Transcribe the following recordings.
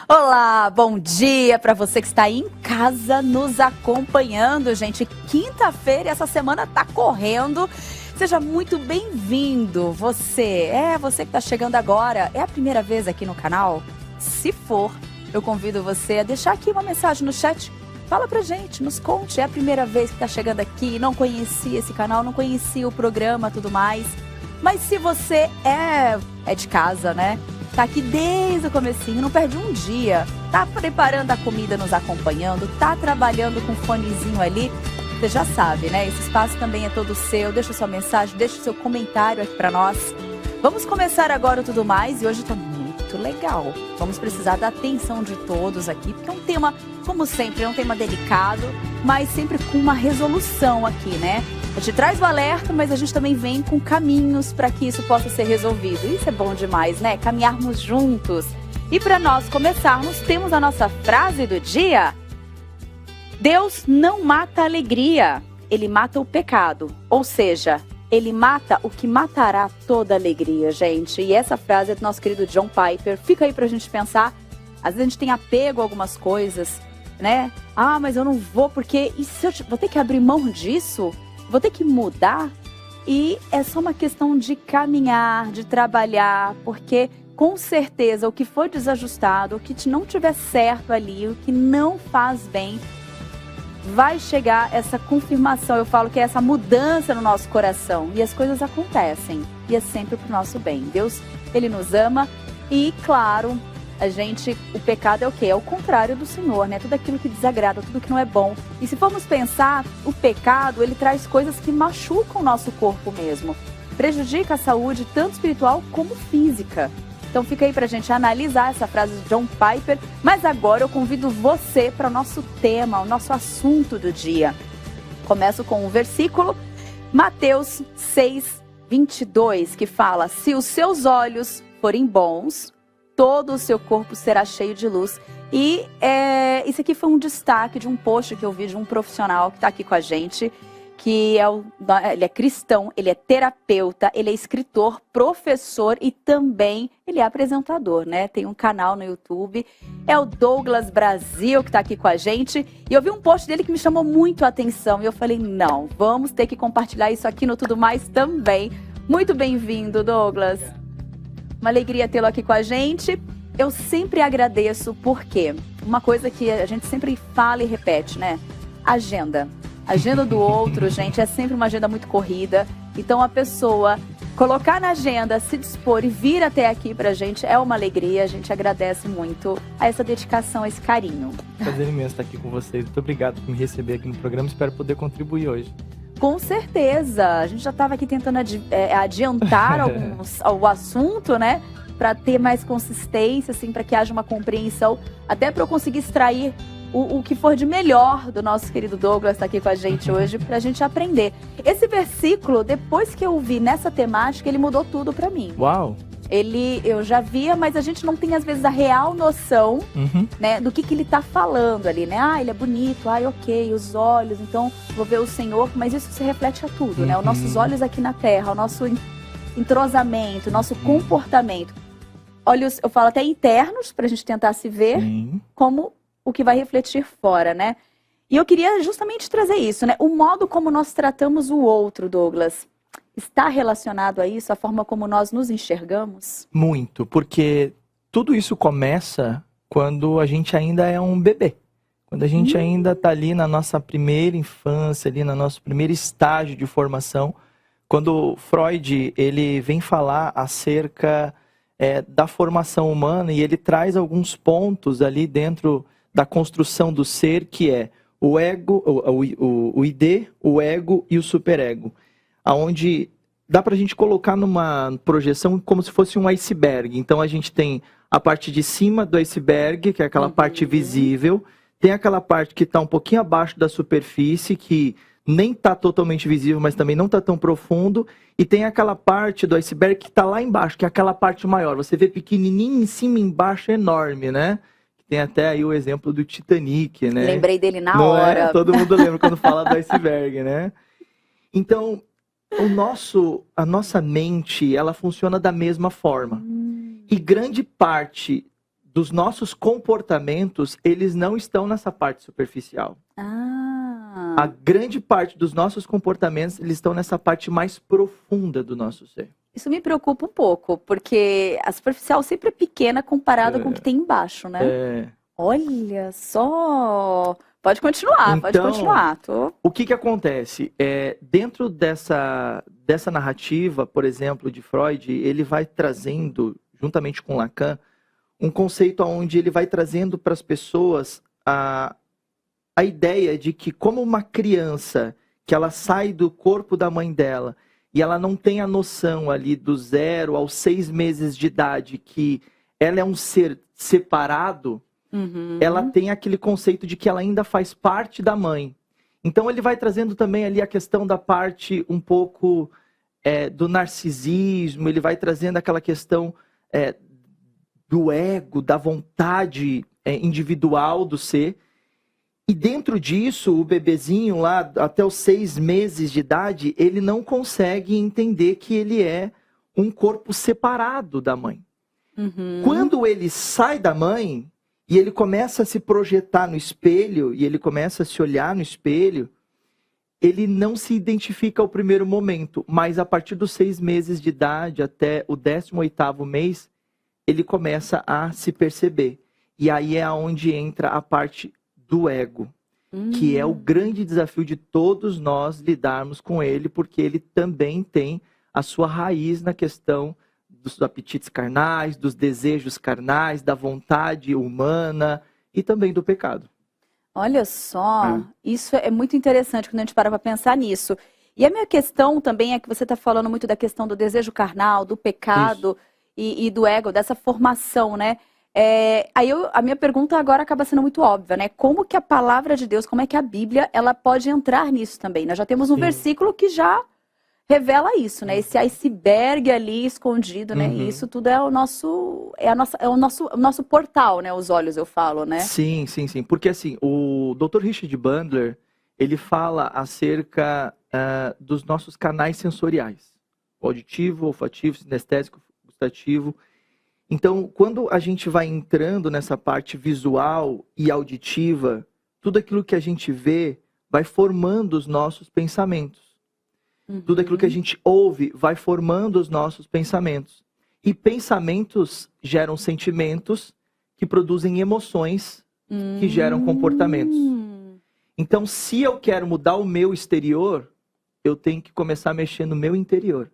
Olá, bom dia para você que está aí em casa nos acompanhando, gente. Quinta-feira, essa semana tá correndo. Seja muito bem-vindo. Você que está chegando agora. É a primeira vez aqui no canal? Se for, eu convido você a deixar aqui uma mensagem no chat. Fala pra gente, nos conte. É a primeira vez que está chegando aqui, não conhecia esse canal, não conhecia o programa, tudo mais. Mas se você é de casa, né? Tá aqui desde o comecinho, não perde um dia. Tá preparando a comida, nos acompanhando, tá trabalhando com fonezinho ali. Você já sabe, né? Esse espaço também é todo seu. Deixa sua mensagem, deixa seu comentário aqui pra nós. Vamos começar agora o Tudo Mais e hoje tá muito legal. Vamos precisar da atenção de todos aqui, porque é um tema, como sempre, é um tema delicado, mas sempre com uma resolução aqui, né? A gente traz o alerta, mas a gente também vem com caminhos para que isso possa ser resolvido. Isso é bom demais, né? Caminharmos juntos. E para nós começarmos, temos a nossa frase do dia. Deus não mata a alegria, Ele mata o pecado. Ou seja, Ele mata o que matará toda alegria, gente. E essa frase é do nosso querido John Piper. Fica aí pra gente pensar. Às vezes a gente tem apego a algumas coisas, né? Ah, mas eu não vou porque... E se eu vou ter que abrir mão disso? Vou ter que mudar? E é só uma questão de caminhar, de trabalhar, porque com certeza o que for desajustado, o que não tiver certo ali, o que não faz bem, vai chegar essa confirmação, eu falo que é essa mudança no nosso coração. E as coisas acontecem, e é sempre pro nosso bem. Deus, Ele nos ama e, claro, o pecado é o quê? É o contrário do Senhor, né? Tudo aquilo que desagrada, tudo que não é bom. E se formos pensar, o pecado, ele traz coisas que machucam o nosso corpo mesmo. Prejudica a saúde, tanto espiritual como física. Então fica aí pra gente analisar essa frase de John Piper. Mas agora eu convido você para o nosso tema, o nosso assunto do dia. Começo com um versículo, Mateus 6, 22, que fala: se os seus olhos forem bons, todo o seu corpo será cheio de luz. E isso aqui foi um destaque de um post que eu vi de um profissional que está aqui com a gente, que ele é cristão, ele é terapeuta, ele é escritor, professor e também ele é apresentador, né? Tem um canal no YouTube, é o Douglas Brasil que está aqui com a gente. E eu vi um post dele que me chamou muito a atenção e eu falei, não, vamos ter que compartilhar isso aqui no Tudo Mais também. Muito bem-vindo, Douglas. Uma alegria tê-lo aqui com a gente. Eu sempre agradeço porque uma coisa que a gente sempre fala e repete, né? Agenda. Agenda do outro, gente, é sempre uma agenda muito corrida. Então a pessoa colocar na agenda, se dispor e vir até aqui pra gente é uma alegria. A gente agradece muito a essa dedicação, a esse carinho. Prazer imenso estar aqui com vocês. Muito obrigado por me receber aqui no programa. Espero poder contribuir hoje. Com certeza. A gente já estava aqui tentando adiantar o assunto, né? Para ter mais consistência, assim, para que haja uma compreensão, até para eu conseguir extrair o que for de melhor do nosso querido Douglas, está aqui com a gente hoje, para a gente aprender. Esse versículo, depois que eu vi nessa temática, ele mudou tudo para mim. Uau! Eu já via, mas a gente não tem às vezes a real noção, né, do que ele tá falando ali, né? Ah, ele é bonito, ok, os olhos, então vou ver o Senhor, mas isso se reflete a tudo, né? Os nossos olhos aqui na terra, o nosso entrosamento, o nosso comportamento. Olhos, eu falo até internos, pra gente tentar se ver, como o que vai refletir fora, né? E eu queria justamente trazer isso, né? O modo como nós tratamos o outro, Douglas, está relacionado a isso, a forma como nós nos enxergamos? Muito, porque tudo isso começa quando a gente ainda é um bebê. Quando a gente ainda está ali na nossa primeira infância, ali no nosso primeiro estágio de formação. Quando Freud ele vem falar acerca da formação humana e ele traz alguns pontos ali dentro da construção do ser, que é o ego, o ID, o ego e o superego. Onde dá para a gente colocar numa projeção como se fosse um iceberg. Então a gente tem a parte de cima do iceberg, que é aquela parte visível, tem aquela parte que está um pouquinho abaixo da superfície, que nem está totalmente visível, mas também não está tão profundo, e tem aquela parte do iceberg que está lá embaixo, que é aquela parte maior. Você vê pequenininho, em cima e embaixo, enorme, né? Tem até aí o exemplo do Titanic, né? Lembrei dele na hora. Todo mundo lembra quando fala do iceberg, né? Então, a nossa mente, ela funciona da mesma forma. E grande parte dos nossos comportamentos, eles não estão nessa parte superficial. A grande parte dos nossos comportamentos, eles estão nessa parte mais profunda do nosso ser. Isso me preocupa um pouco, porque a superficial sempre é pequena comparado com o que tem embaixo, né? Olha só! Pode continuar, pode continuar. O que acontece? Dentro dessa narrativa, por exemplo, de Freud, ele vai trazendo, juntamente com Lacan, um conceito onde ele vai trazendo para as pessoas a ideia de que, como uma criança, que ela sai do corpo da mãe dela, e ela não tem a noção ali do 0 aos 6 meses de idade, que ela é um ser separado, ela tem aquele conceito de que ela ainda faz parte da mãe. Então ele vai trazendo também ali a questão da parte um pouco do narcisismo, ele vai trazendo aquela questão do ego, da vontade individual do ser. E dentro disso, o bebezinho lá, até os 6 meses de idade, ele não consegue entender que ele é um corpo separado da mãe. Quando ele sai da mãe e ele começa a se projetar no espelho, e ele começa a se olhar no espelho, ele não se identifica ao primeiro momento, mas a partir dos 6 meses de idade até o 18º mês, ele começa a se perceber. E aí é onde entra a parte do ego, que é o grande desafio de todos nós lidarmos com ele, porque ele também tem a sua raiz na questão dos apetites carnais, dos desejos carnais, da vontade humana e também do pecado. Olha só, isso é muito interessante quando a gente para pensar nisso. E a minha questão também é que você está falando muito da questão do desejo carnal, do pecado e do ego, dessa formação, né? A minha pergunta agora acaba sendo muito óbvia, né? Como que a palavra de Deus, como é que a Bíblia, ela pode entrar nisso também? Nós já temos um versículo que já revela isso, né? Esse iceberg ali escondido, né? E isso tudo é o nosso portal, né? Os olhos, eu falo, né? Sim. Porque assim, o Dr. Richard Bandler, ele fala acerca dos nossos canais sensoriais. O auditivo, olfativo, sinestésico, gustativo. Então, quando a gente vai entrando nessa parte visual e auditiva, tudo aquilo que a gente vê vai formando os nossos pensamentos. Tudo aquilo que a gente ouve vai formando os nossos pensamentos. E pensamentos geram sentimentos que produzem emoções que geram comportamentos. Então, se eu quero mudar o meu exterior, eu tenho que começar a mexer no meu interior.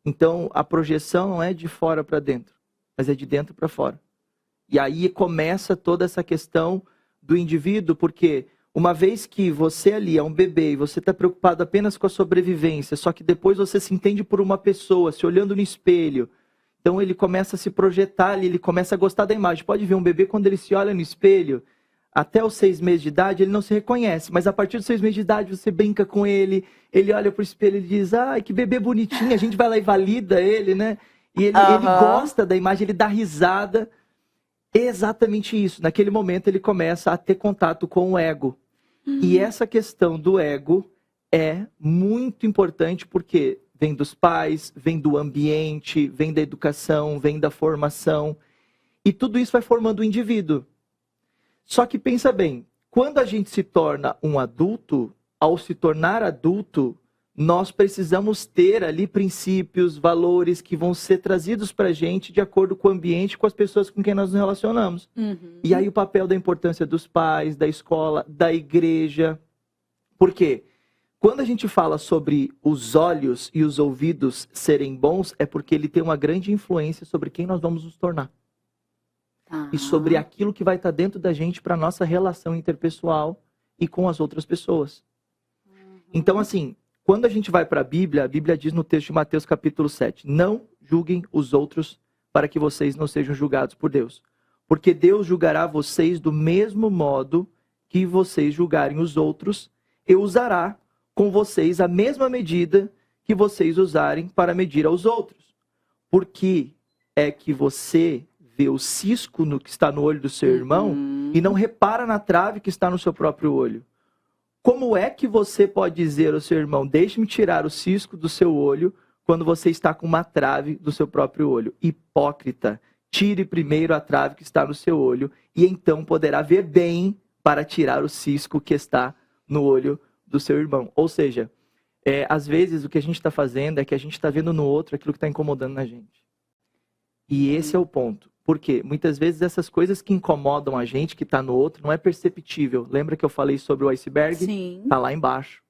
Então, a projeção não é de fora para dentro, mas é de dentro para fora. E aí começa toda essa questão do indivíduo, porque uma vez que você ali é um bebê e você está preocupado apenas com a sobrevivência, só que depois você se entende por uma pessoa, se olhando no espelho, então ele começa a se projetar ali, ele começa a gostar da imagem. Pode ver um bebê, quando ele se olha no espelho, até os 6 meses de idade, ele não se reconhece, mas a partir dos 6 meses de idade você brinca com ele, ele olha pro espelho e diz, ai, que bebê bonitinho, a gente vai lá e valida ele, né? E ele gosta da imagem, ele dá risada. É exatamente isso. Naquele momento ele começa a ter contato com o ego. E essa questão do ego é muito importante porque vem dos pais, vem do ambiente, vem da educação, vem da formação. E tudo isso vai formando o indivíduo. Só que pensa bem, quando a gente se torna um adulto, ao se tornar adulto, nós precisamos ter ali princípios, valores que vão ser trazidos para a gente de acordo com o ambiente, com as pessoas com quem nós nos relacionamos. E aí o papel da importância dos pais, da escola, da igreja. Por quê? Quando a gente fala sobre os olhos e os ouvidos serem bons, é porque ele tem uma grande influência sobre quem nós vamos nos tornar. E sobre aquilo que vai estar dentro da gente para a nossa relação interpessoal e com as outras pessoas. Então, assim, quando a gente vai para a Bíblia diz no texto de Mateus capítulo 7, não julguem os outros para que vocês não sejam julgados por Deus. Porque Deus julgará vocês do mesmo modo que vocês julgarem os outros, e usará com vocês a mesma medida que vocês usarem para medir aos outros. Porque é que você vê o cisco no que está no olho do seu irmão e não repara na trave que está no seu próprio olho. Como é que você pode dizer ao seu irmão, deixe-me tirar o cisco do seu olho, quando você está com uma trave do seu próprio olho? Hipócrita, tire primeiro a trave que está no seu olho, e então poderá ver bem para tirar o cisco que está no olho do seu irmão. Ou seja, às vezes o que a gente está fazendo é que a gente está vendo no outro aquilo que está incomodando na gente. E esse é o ponto. Por quê? Muitas vezes essas coisas que incomodam a gente, que está no outro, não é perceptível. Lembra que eu falei sobre o iceberg? Sim. Está lá embaixo.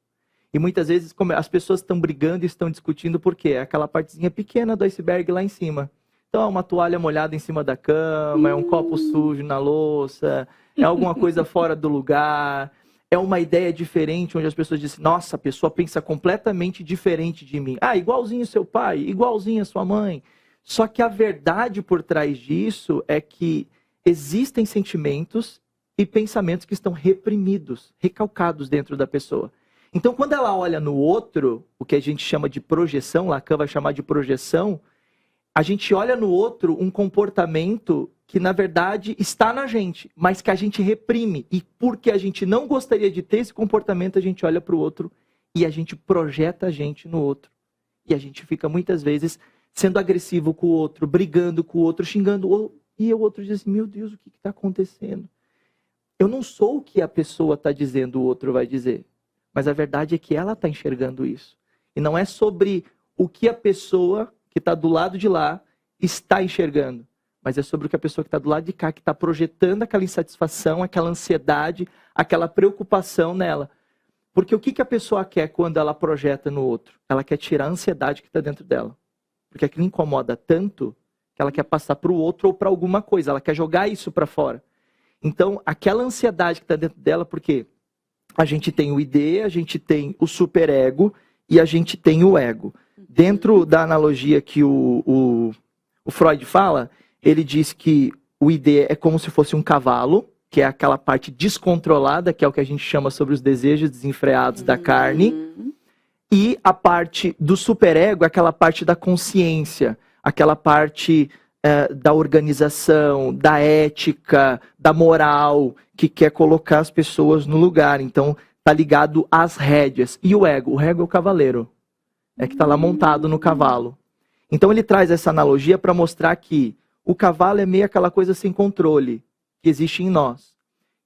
E muitas vezes as pessoas estão brigando e estão discutindo por quê? É aquela partezinha pequena do iceberg lá em cima. Então é uma toalha molhada em cima da cama, é um copo sujo na louça, é alguma coisa fora do lugar, é uma ideia diferente onde as pessoas dizem, nossa, a pessoa pensa completamente diferente de mim. Ah, igualzinho seu pai, igualzinho a sua mãe. Só que a verdade por trás disso é que existem sentimentos e pensamentos que estão reprimidos, recalcados dentro da pessoa. Então, quando ela olha no outro, o que a gente chama de projeção, Lacan vai chamar de projeção, a gente olha no outro um comportamento que, na verdade, está na gente, mas que a gente reprime. E porque a gente não gostaria de ter esse comportamento, a gente olha para o outro e a gente projeta a gente no outro. E a gente fica, muitas vezes, sendo agressivo com o outro, brigando com o outro, xingando o outro. E o outro diz assim, meu Deus, o que está acontecendo? Eu não sou o que a pessoa está dizendo, o outro vai dizer. Mas a verdade é que ela está enxergando isso. E não é sobre o que a pessoa que está do lado de lá está enxergando. Mas é sobre o que a pessoa que está do lado de cá, que está projetando aquela insatisfação, aquela ansiedade, aquela preocupação nela. Porque o que a pessoa quer quando ela projeta no outro? Ela quer tirar a ansiedade que está dentro dela. Porque aquilo incomoda tanto que ela quer passar para o outro ou para alguma coisa. Ela quer jogar isso para fora. Então, aquela ansiedade que está dentro dela, por quê? A gente tem o ID, a gente tem o superego e a gente tem o ego. Dentro da analogia que o Freud fala, ele diz que o ID é como se fosse um cavalo, que é aquela parte descontrolada, que é o que a gente chama sobre os desejos desenfreados da carne. E a parte do superego é aquela parte da consciência, aquela parte da organização, da ética, da moral, que quer colocar as pessoas no lugar. Então, tá ligado às rédeas. E o ego? O ego é o cavaleiro. É que está lá montado no cavalo. Então, ele traz essa analogia para mostrar que o cavalo é meio aquela coisa sem controle que existe em nós.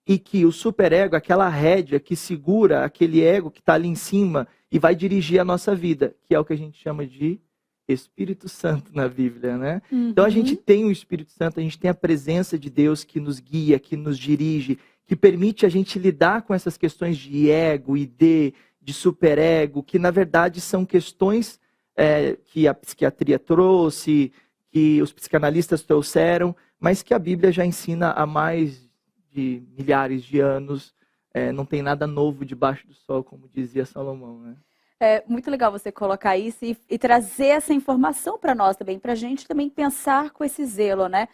E que o superego é aquela rédea que segura aquele ego que está ali em cima e vai dirigir a nossa vida, que é o que a gente chama de Espírito Santo na Bíblia, né? Então a gente tem o Espírito Santo, a gente tem a presença de Deus que nos guia, que nos dirige, que permite a gente lidar com essas questões de ego, ID, de superego, que na verdade são questões que a psiquiatria trouxe, que os psicanalistas trouxeram, mas que a Bíblia já ensina há mais de milhares de anos. Não tem nada novo debaixo do sol, como dizia Salomão, né? É muito legal você colocar isso e trazer essa informação para nós também, para a gente também pensar com esse zelo, né?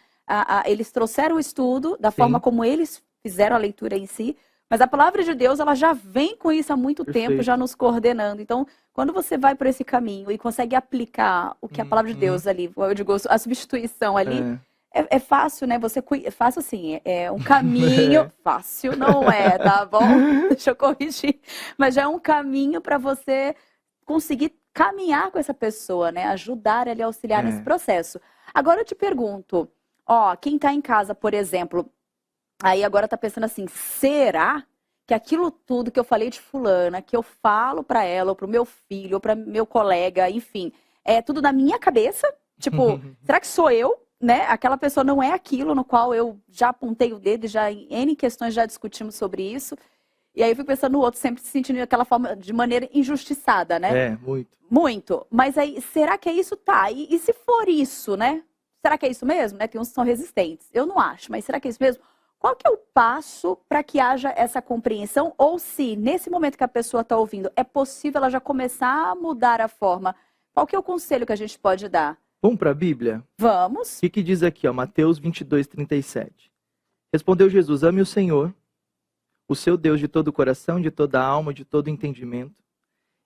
Eles trouxeram o estudo da forma como eles fizeram a leitura em si, mas a palavra de Deus, ela já vem com isso há muito tempo, já nos coordenando. Então, quando você vai por esse caminho e consegue aplicar o que a palavra de Deus ali, eu digo, a substituição ali, é fácil, né? Fácil assim, é um caminho fácil, não é, tá bom? Deixa eu corrigir. Mas já é um caminho para você conseguir caminhar com essa pessoa, né? Ajudar ele, auxiliar nesse processo. Agora eu te pergunto, quem tá em casa, por exemplo, aí agora tá pensando assim, será que aquilo tudo que eu falei de fulana, que eu falo para ela, ou pro meu filho, ou para meu colega, enfim, é tudo na minha cabeça? Tipo, será que sou eu? Né? Aquela pessoa não é aquilo no qual eu já apontei o dedo, já em N questões já discutimos sobre isso. E aí eu fico pensando no outro, sempre se sentindo daquela forma, de maneira injustiçada, né? Muito. Muito. Mas aí, será que é isso? Tá. E se for isso, né? Será que é isso mesmo? Né? Tem uns que são resistentes. Eu não acho, mas será que é isso mesmo? Qual que é o passo para que haja essa compreensão? Ou se, nesse momento que a pessoa está ouvindo, é possível ela já começar a mudar a forma? Qual que é o conselho que a gente pode dar? Vamos para a Bíblia? Vamos. O que diz aqui, Mateus 22:37? Respondeu Jesus, ame o Senhor, o seu Deus de todo o coração, de toda a alma, de todo o entendimento.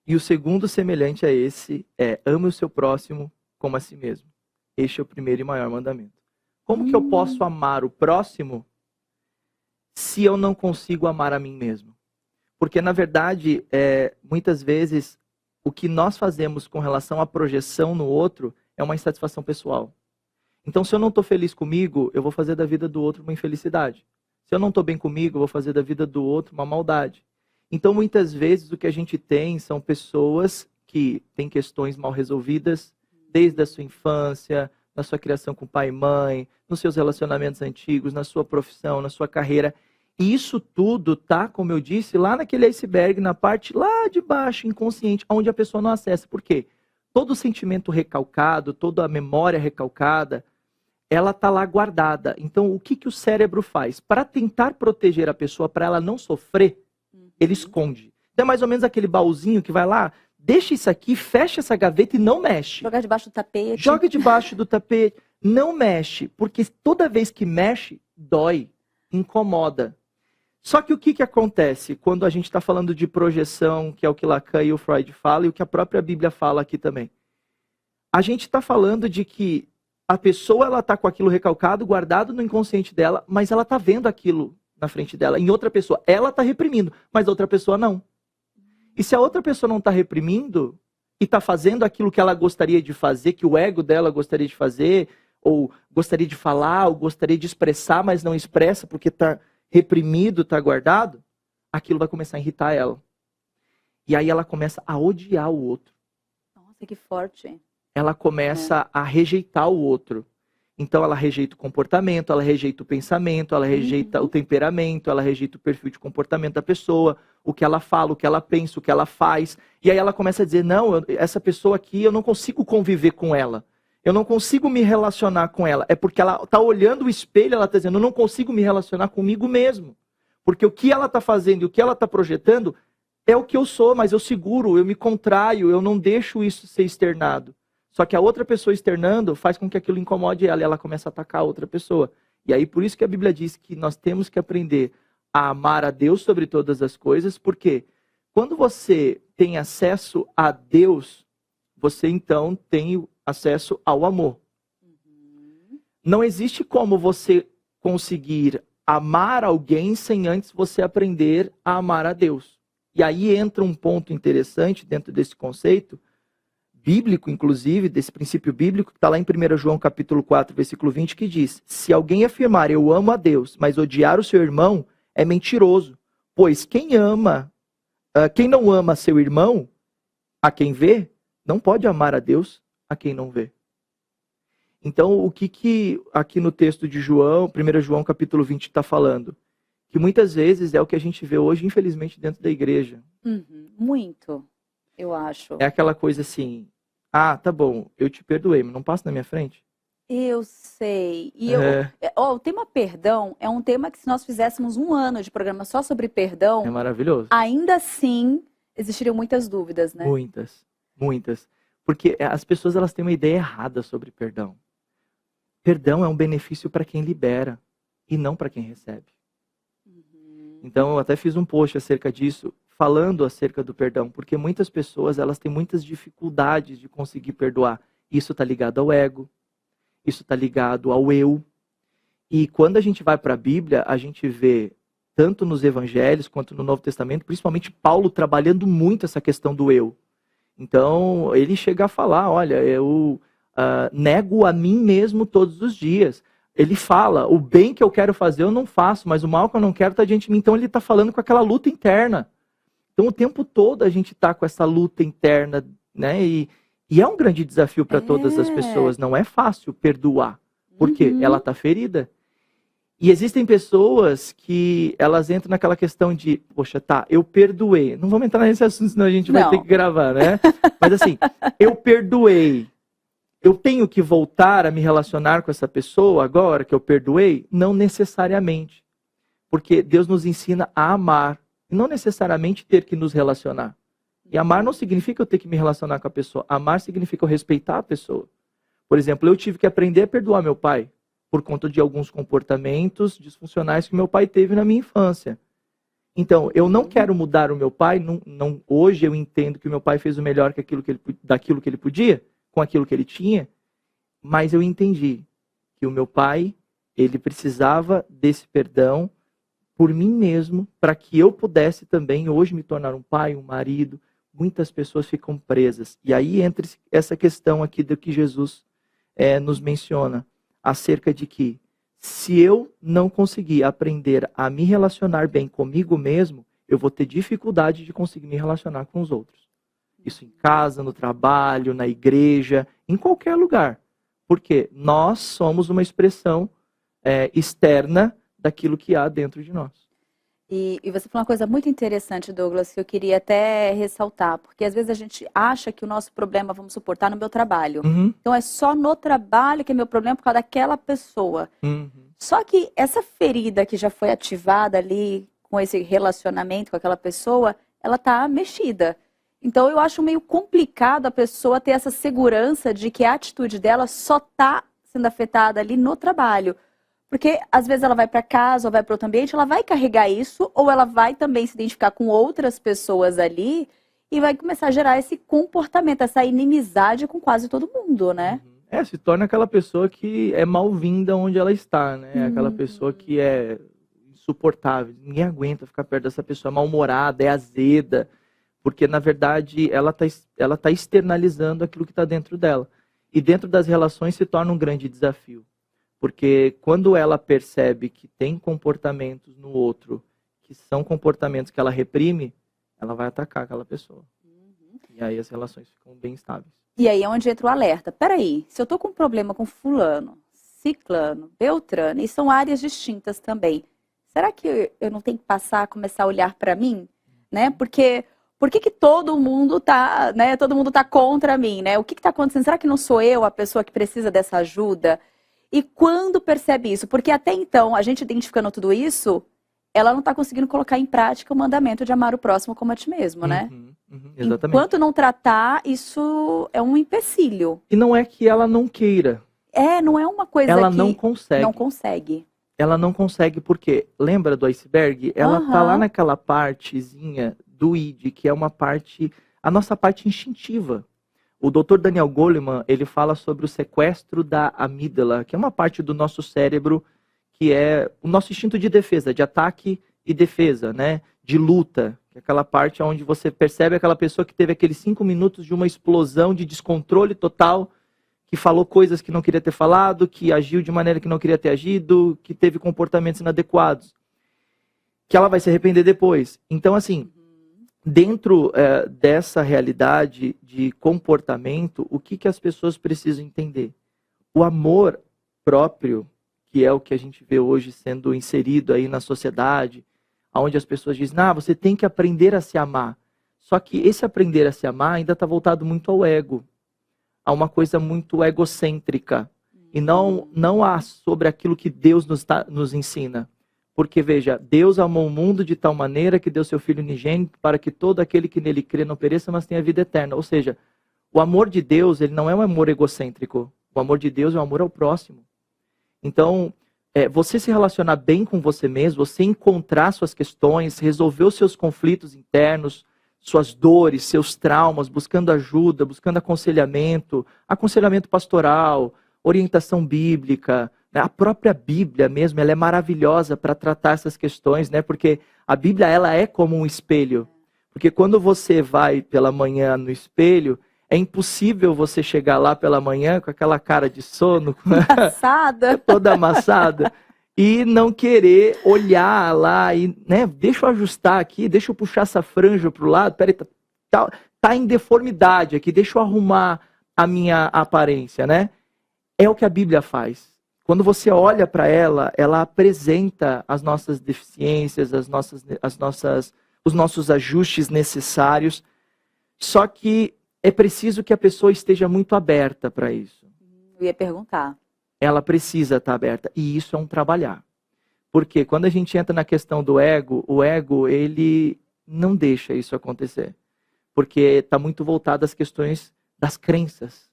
E o segundo semelhante a esse é, ame o seu próximo como a si mesmo. Este é o primeiro e maior mandamento. Como que eu posso amar o próximo se eu não consigo amar a mim mesmo? Porque, na verdade, muitas vezes, o que nós fazemos com relação à projeção no outro é uma insatisfação pessoal. Então, se eu não estou feliz comigo, eu vou fazer da vida do outro uma infelicidade. Se eu não estou bem comigo, eu vou fazer da vida do outro uma maldade. Então, muitas vezes, o que a gente tem são pessoas que têm questões mal resolvidas desde a sua infância, na sua criação com pai e mãe, nos seus relacionamentos antigos, na sua profissão, na sua carreira. E isso tudo tá, como eu disse, lá naquele iceberg, na parte lá de baixo, inconsciente, onde a pessoa não acessa. Por quê? Todo sentimento recalcado, toda a memória recalcada, ela tá lá guardada. Então, o que que o cérebro faz? Para tentar proteger a pessoa, para ela não sofrer, ele esconde. Então, é mais ou menos aquele baúzinho que vai lá, deixa isso aqui, fecha essa gaveta e não mexe. Jogar debaixo do tapete. Joga debaixo do tapete. Não mexe, porque toda vez que mexe, dói, incomoda. Só que o que acontece quando a gente está falando de projeção, que é o que Lacan e o Freud falam, e o que a própria Bíblia fala aqui também? A gente está falando de que a pessoa ela está com aquilo recalcado, guardado no inconsciente dela, mas ela está vendo aquilo na frente dela, em outra pessoa. Ela está reprimindo, mas a outra pessoa não. E se a outra pessoa não está reprimindo e está fazendo aquilo que ela gostaria de fazer, que o ego dela gostaria de fazer, ou gostaria de falar, ou gostaria de expressar, mas não expressa porque está reprimido, está guardado, aquilo vai começar a irritar ela. E aí ela começa a odiar o outro. Nossa, que forte. Ela começa a rejeitar o outro. Então ela rejeita o comportamento, ela rejeita o pensamento, ela rejeita o temperamento, ela rejeita o perfil de comportamento da pessoa, o que ela fala, o que ela pensa, o que ela faz. E aí ela começa a dizer, não, essa pessoa aqui, eu não consigo conviver com ela. Eu não consigo me relacionar com ela. É porque ela está olhando o espelho, ela está dizendo, eu não consigo me relacionar comigo mesmo. Porque o que ela está fazendo e o que ela está projetando é o que eu sou, mas eu seguro, eu me contraio, eu não deixo isso ser externado. Só que a outra pessoa externando faz com que aquilo incomode ela e ela começa a atacar a outra pessoa. E aí por isso que a Bíblia diz que nós temos que aprender a amar a Deus sobre todas as coisas, porque quando você tem acesso a Deus, você então tem acesso ao amor. Não existe como você conseguir amar alguém sem antes você aprender a amar a Deus. E aí entra um ponto interessante dentro desse conceito, bíblico, inclusive, desse princípio bíblico, que está lá em 1 João capítulo 4, versículo 20, que diz, se alguém afirmar, eu amo a Deus, mas odiar o seu irmão, é mentiroso. Pois quem não ama seu irmão, a quem vê, não pode amar a Deus, a quem não vê. Então, o que aqui no texto de João, 1 João capítulo 20, está falando? Que muitas vezes é o que a gente vê hoje, infelizmente, dentro da igreja. Muito. Eu acho. É aquela coisa assim, tá bom, eu te perdoei, mas não passa na minha frente? Eu sei. E o tema perdão é um tema que se nós fizéssemos um ano de programa só sobre perdão... É maravilhoso. Ainda assim, existiriam muitas dúvidas, né? Muitas. Porque as pessoas elas têm uma ideia errada sobre perdão. Perdão é um benefício para quem libera e não para quem recebe. Então, eu até fiz um post acerca disso, falando acerca do perdão, porque muitas pessoas elas têm muitas dificuldades de conseguir perdoar. Isso está ligado ao ego, isso está ligado ao eu. E quando a gente vai para a Bíblia, a gente vê, tanto nos Evangelhos quanto no Novo Testamento, principalmente Paulo trabalhando muito essa questão do eu. Então, ele chega a falar, olha, eu nego a mim mesmo todos os dias. Ele fala, o bem que eu quero fazer eu não faço, mas o mal que eu não quero está diante de mim. Então ele está falando com aquela luta interna. Então o tempo todo a gente está com essa luta interna, né? E é um grande desafio para todas as pessoas. Não é fácil perdoar, porque ela está ferida. E existem pessoas que elas entram naquela questão de, poxa, eu perdoei. Não vamos entrar nesse assunto, senão a gente vai ter que gravar, né? Mas assim, eu perdoei. Eu tenho que voltar a me relacionar com essa pessoa agora que eu perdoei? Não necessariamente. Porque Deus nos ensina a amar. E não necessariamente ter que nos relacionar. E amar não significa eu ter que me relacionar com a pessoa. Amar significa eu respeitar a pessoa. Por exemplo, eu tive que aprender a perdoar meu pai. Por conta de alguns comportamentos disfuncionais que meu pai teve na minha infância. Então, eu não quero mudar o meu pai. Hoje eu entendo que o meu pai fez o melhor daquilo que ele podia. Com aquilo que ele tinha, mas eu entendi que o meu pai, ele precisava desse perdão por mim mesmo, para que eu pudesse também hoje me tornar um pai, um marido. Muitas pessoas ficam presas. E aí entra essa questão aqui do que Jesus nos menciona. acerca de que se eu não conseguir aprender a me relacionar bem comigo mesmo, eu vou ter dificuldade de conseguir me relacionar com os outros. Isso em casa, no trabalho, na igreja, em qualquer lugar. Porque nós somos uma expressão externa daquilo que há dentro de nós. E você falou uma coisa muito interessante, Douglas, que eu queria até ressaltar, porque às vezes a gente acha que o nosso problema, vamos supor, está no meu trabalho. Uhum. Então é só no trabalho que é meu problema por causa daquela pessoa. Uhum. Só que essa ferida que já foi ativada ali com esse relacionamento com aquela pessoa, ela tá mexida. Então eu acho meio complicado a pessoa ter essa segurança de que a atitude dela só tá sendo afetada ali no trabalho. Porque às vezes ela vai para casa ou vai para outro ambiente, ela vai carregar isso, ou ela vai também se identificar com outras pessoas ali e vai começar a gerar esse comportamento, essa inimizade com quase todo mundo, né? Se torna aquela pessoa que é mal-vinda onde ela está, né? Aquela pessoa que é insuportável, ninguém aguenta ficar perto dessa pessoa, é mal-humorada, é azeda, porque na verdade ela tá externalizando aquilo que está dentro dela. E dentro das relações se torna um grande desafio. Porque quando ela percebe que tem comportamentos no outro que são comportamentos que ela reprime, ela vai atacar aquela pessoa. E aí as relações ficam bem estáveis. E aí é onde entra o alerta. Peraí, se eu tô com um problema com fulano, ciclano, beltrano, e são áreas distintas também, será que eu não tenho que passar a começar a olhar para mim? Né? Porque por que todo mundo tá, né? Todo mundo tá contra mim, né? O que tá acontecendo? Será que não sou eu a pessoa que precisa dessa ajuda? E quando percebe isso? Porque até então, a gente identificando tudo isso, ela não está conseguindo colocar em prática o mandamento de amar o próximo como a ti mesmo, né? Exatamente. Enquanto não tratar, isso é um empecilho. E não é que ela não queira. Não é uma coisa ela que não consegue. Não consegue. Ela não consegue porque, lembra do iceberg? Ela tá lá naquela partezinha do id, que é uma parte, a nossa parte instintiva. O Dr. Daniel Goleman, ele fala sobre o sequestro da amígdala, que é uma parte do nosso cérebro que é o nosso instinto de defesa, de ataque e defesa, né? De luta, que é aquela parte onde você percebe aquela pessoa que teve aqueles 5 minutos de uma explosão de descontrole total, que falou coisas que não queria ter falado, que agiu de maneira que não queria ter agido, que teve comportamentos inadequados, que ela vai se arrepender depois. Então, assim, dentro dessa realidade de comportamento, o que as pessoas precisam entender? O amor próprio, que é o que a gente vê hoje sendo inserido aí na sociedade, onde as pessoas dizem, você tem que aprender a se amar. Só que esse aprender a se amar ainda está voltado muito ao ego, a uma coisa muito egocêntrica, e não sobre aquilo que Deus nos ensina. Porque, veja, Deus amou o mundo de tal maneira que deu seu Filho unigênito para que todo aquele que nele crê não pereça, mas tenha vida eterna. Ou seja, o amor de Deus, ele não é um amor egocêntrico. O amor de Deus é o amor ao próximo. Então, você se relacionar bem com você mesmo, você encontrar suas questões, resolver os seus conflitos internos, suas dores, seus traumas, buscando ajuda, buscando aconselhamento pastoral, orientação bíblica. A própria Bíblia mesmo, ela é maravilhosa para tratar essas questões, né? Porque a Bíblia, ela é como um espelho. Porque quando você vai pela manhã no espelho, é impossível você chegar lá pela manhã com aquela cara de sono, amassada, toda amassada, e não querer olhar lá e, né? Deixa eu ajustar aqui, deixa eu puxar essa franja para o lado, peraí, tá em deformidade aqui, deixa eu arrumar a minha aparência, né? É o que a Bíblia faz. Quando você olha para ela, ela apresenta as nossas deficiências, os nossos ajustes necessários. Só que é preciso que a pessoa esteja muito aberta para isso. Eu ia perguntar. Ela precisa estar aberta. E isso é um trabalhar. Porque quando a gente entra na questão do ego, o ego, ele não deixa isso acontecer. Porque está muito voltado às questões das crenças.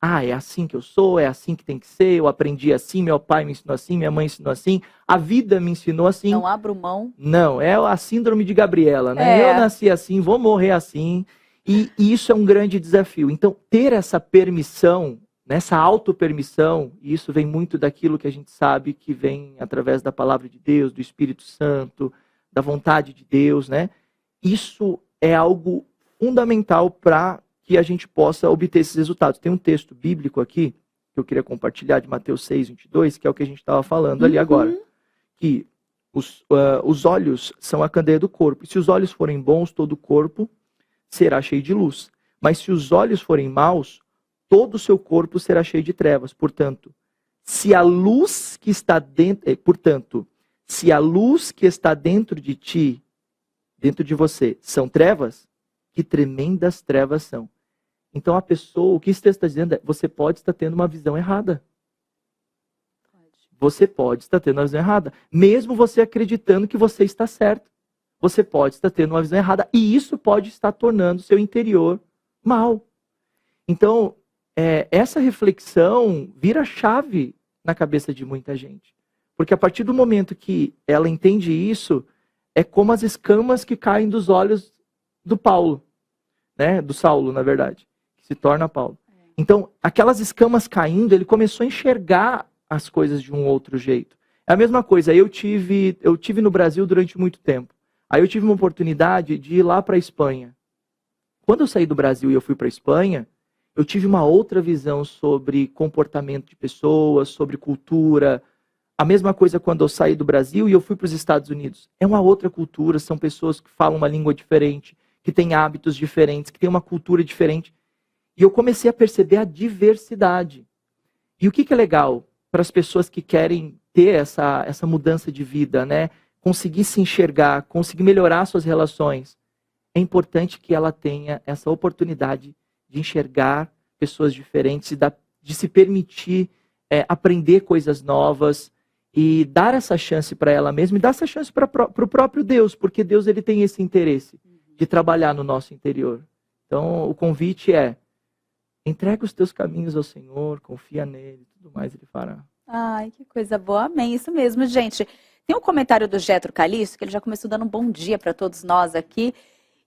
É assim que eu sou, é assim que tem que ser, eu aprendi assim, meu pai me ensinou assim, minha mãe ensinou assim, a vida me ensinou assim. Não abro mão. Não, é a síndrome de Gabriela, né? Eu nasci assim, vou morrer assim, e isso é um grande desafio. Então, ter essa permissão, essa autopermissão, e isso vem muito daquilo que a gente sabe que vem através da palavra de Deus, do Espírito Santo, da vontade de Deus, né? Isso é algo fundamental para que a gente possa obter esses resultados. Tem um texto bíblico aqui, que eu queria compartilhar de Mateus 6:22, que é o que a gente estava falando ali agora. Que os olhos são a candeia do corpo. E se os olhos forem bons, todo o corpo será cheio de luz. Mas se os olhos forem maus, todo o seu corpo será cheio de trevas. Portanto, se a luz que está dentro de ti, dentro de você, são trevas, que tremendas trevas são. Então a pessoa, o que você está dizendo é, você pode estar tendo uma visão errada. Você pode estar tendo uma visão errada. Mesmo você acreditando que você está certo. Você pode estar tendo uma visão errada. E isso pode estar tornando o seu interior mal. Então, essa reflexão vira chave na cabeça de muita gente. Porque a partir do momento que ela entende isso, é como as escamas que caem dos olhos do Paulo. Né? Do Saulo, na verdade. Que se torna Paulo. Então, aquelas escamas caindo, ele começou a enxergar as coisas de um outro jeito. É a mesma coisa, eu tive no Brasil durante muito tempo. Aí eu tive uma oportunidade de ir lá para a Espanha. Quando eu saí do Brasil e eu fui para a Espanha, eu tive uma outra visão sobre comportamento de pessoas, sobre cultura. A mesma coisa quando eu saí do Brasil e eu fui para os Estados Unidos. É uma outra cultura, são pessoas que falam uma língua diferente, que têm hábitos diferentes, que têm uma cultura diferente. E eu comecei a perceber a diversidade. E o que é legal para as pessoas que querem ter essa mudança de vida, né? Conseguir se enxergar, conseguir melhorar suas relações. É importante que ela tenha essa oportunidade de enxergar pessoas diferentes, de se permitir aprender coisas novas e dar essa chance para ela mesma e dar essa chance para o próprio Deus, porque Deus ele tem esse interesse de trabalhar no nosso interior. Então, o convite é: entrega os teus caminhos ao Senhor, confia nele, tudo mais ele fará. Ai, que coisa boa, amém, isso mesmo, gente. Tem um comentário do Getro Calixto, que ele já começou dando um bom dia para todos nós aqui,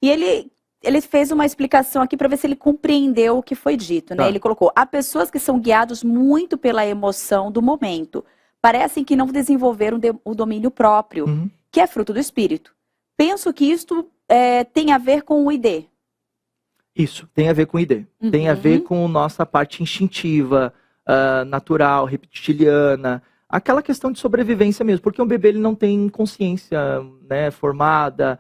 e ele fez uma explicação aqui para ver se ele compreendeu o que foi dito, né? Tá. Ele colocou: há pessoas que são guiados muito pela emoção do momento, parecem que não desenvolveram o domínio próprio, que é fruto do Espírito. Penso que isto tem a ver com o ID. Isso, tem a ver com ID. Tem a ver com nossa parte instintiva, natural, reptiliana, aquela questão de sobrevivência mesmo, porque um bebê ele não tem consciência, né, formada,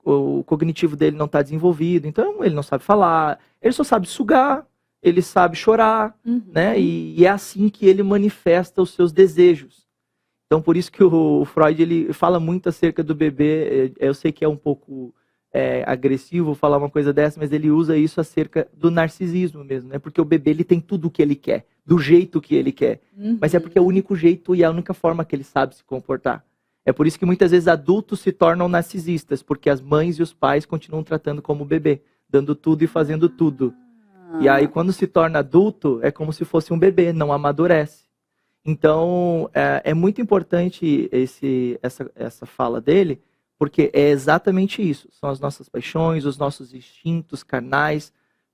o cognitivo dele não está desenvolvido, então ele não sabe falar, ele só sabe sugar, ele sabe chorar, né, e é assim que ele manifesta os seus desejos. Então por isso que o Freud ele fala muito acerca do bebê. Eu sei que é um pouco agressivo falar uma coisa dessa, mas ele usa isso acerca do narcisismo mesmo, né? Porque o bebê ele tem tudo o que ele quer, do jeito que ele quer, mas é porque é o único jeito e a única forma que ele sabe se comportar. É por isso que muitas vezes adultos se tornam narcisistas, porque as mães e os pais continuam tratando como bebê, dando tudo e fazendo tudo. E aí quando se torna adulto, é como se fosse um bebê, não amadurece. Então é muito importante essa fala dele, porque é exatamente isso. São as nossas paixões, os nossos instintos carnais,